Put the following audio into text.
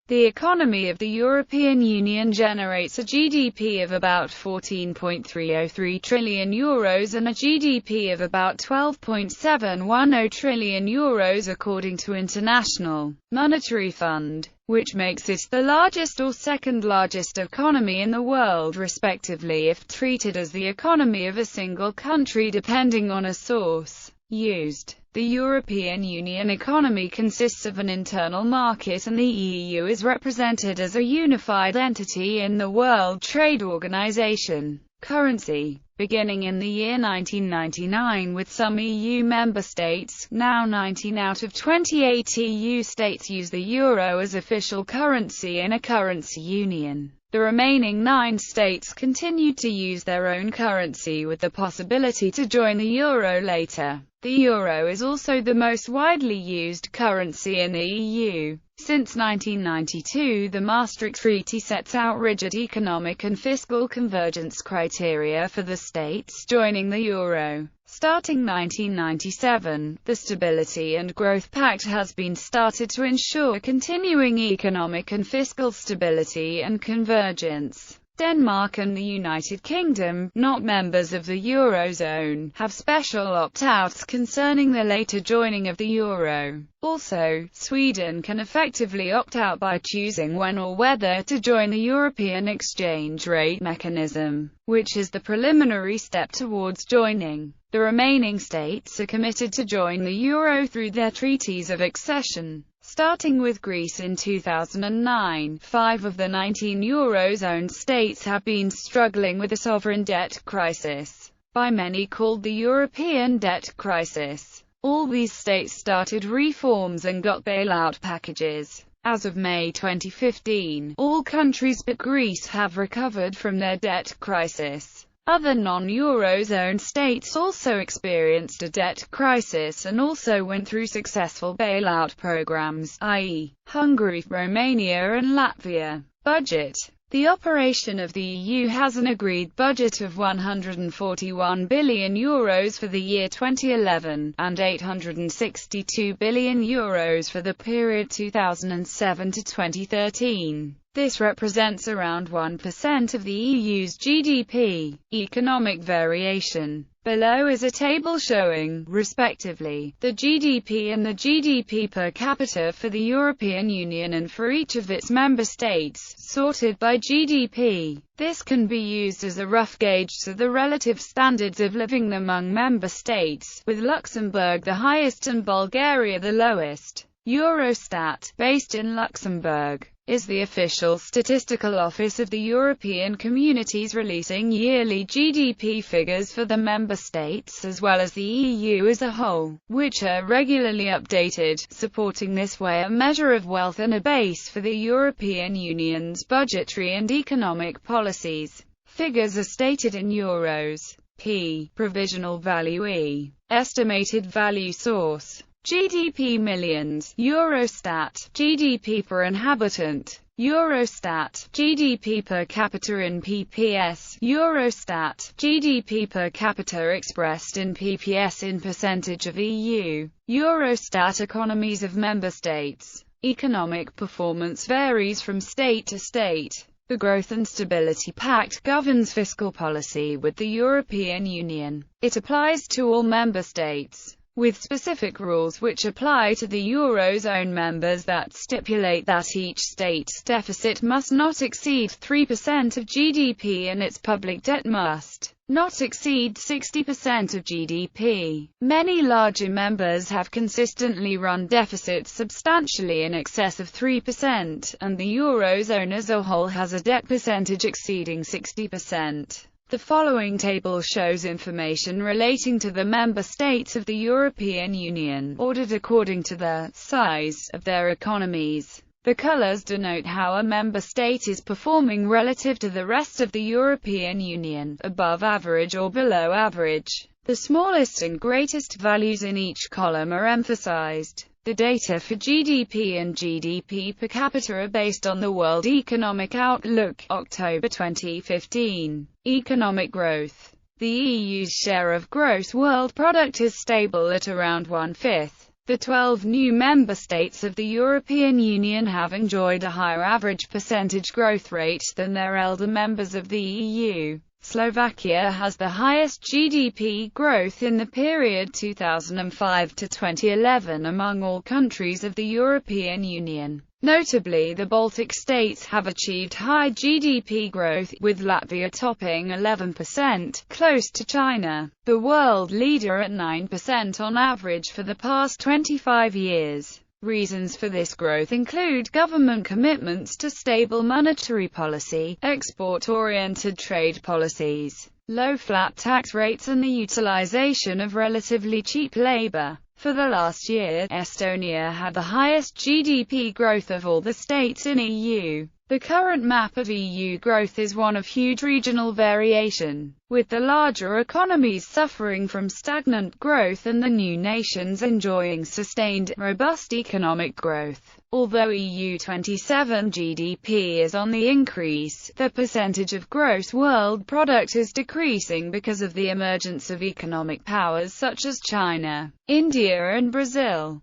The economy of the European Union generates a GDP of about €14.303 trillion and a GDP of about €12.710 trillion according to International Monetary Fund, which makes it the largest or second largest economy in the world respectively if treated as the economy of a single country depending on a source used. The European Union economy consists of an internal market and the EU is represented as a unified entity in the World Trade Organization. Currency. Beginning in the year 1999 with some EU member states, now 19 out of 28 EU states use the euro as official currency in a currency union. The remaining 9 states continued to use their own currency with the possibility to join the euro later. The euro is also the most widely used currency in the EU. Since 1992, the Maastricht Treaty sets out rigid economic and fiscal convergence criteria for the states joining the euro. Starting 1997, the Stability and Growth Pact has been started to ensure continuing economic and fiscal stability and convergence. Denmark and the United Kingdom, not members of the Eurozone, have special opt-outs concerning the later joining of the euro. Also, Sweden can effectively opt out by choosing when or whether to join the European exchange rate mechanism, which is the preliminary step towards joining. The remaining states are committed to join the euro through their treaties of accession. Starting with Greece in 2009, 5 of the 19 Eurozone states have been struggling with a sovereign debt crisis, by many called the European debt crisis. All these states started reforms and got bailout packages. As of May 2015, all countries but Greece have recovered from their debt crisis. Other non-Eurozone states also experienced a debt crisis and also went through successful bailout programs, i.e., Hungary, Romania and Latvia. Budget. The operation of the EU has an agreed budget of €141 billion for the year 2011, and €862 billion for the period 2007 to 2013. This represents around 1% of the EU's GDP. Economic variation. Below is a table showing, respectively, the GDP and the GDP per capita for the European Union and for each of its member states, sorted by GDP. This can be used as a rough gauge to the relative standards of living among member states, with Luxembourg the highest and Bulgaria the lowest. Eurostat, based in Luxembourg, is the official statistical office of the European Communities, releasing yearly GDP figures for the member states as well as the EU as a whole, which are regularly updated, supporting this way a measure of wealth and a base for the European Union's budgetary and economic policies. Figures are stated in euros. P. Provisional value. E. Estimated value. Source. GDP millions. Eurostat. GDP per inhabitant. Eurostat. GDP per capita in PPS. Eurostat. GDP per capita expressed in PPS in percentage of EU. Eurostat. Economies of member states. Economic performance varies from state to state. The Growth and Stability Pact governs fiscal policy with the European Union. It applies to all member states, with specific rules which apply to the Eurozone members that stipulate that each state's deficit must not exceed 3% of GDP and its public debt must not exceed 60% of GDP. Many larger members have consistently run deficits substantially in excess of 3%, and the Eurozone as a whole has a debt percentage exceeding 60%. The following table shows information relating to the member states of the European Union, ordered according to the size of their economies. The colors denote how a member state is performing relative to the rest of the European Union, above average or below average. The smallest and greatest values in each column are emphasized. The data for GDP and GDP per capita are based on the World Economic Outlook, October 2015. Economic growth. The EU's share of gross world product is stable at around 1/5. The 12 new member states of the European Union have enjoyed a higher average percentage growth rate than their elder members of the EU. Slovakia has the highest GDP growth in the period 2005 to 2011 among all countries of the European Union. Notably, the Baltic states have achieved high GDP growth, with Latvia topping 11%, close to China, the world leader at 9% on average for the past 25 years. Reasons for this growth include government commitments to stable monetary policy, export-oriented trade policies, low flat tax rates and the utilization of relatively cheap labor. For the last year, Estonia had the highest GDP growth of all the states in EU. The current map of EU growth is one of huge regional variation, with the larger economies suffering from stagnant growth and the new nations enjoying sustained, robust economic growth. Although EU 27 GDP is on the increase, the percentage of gross world product is decreasing because of the emergence of economic powers such as China, India and Brazil.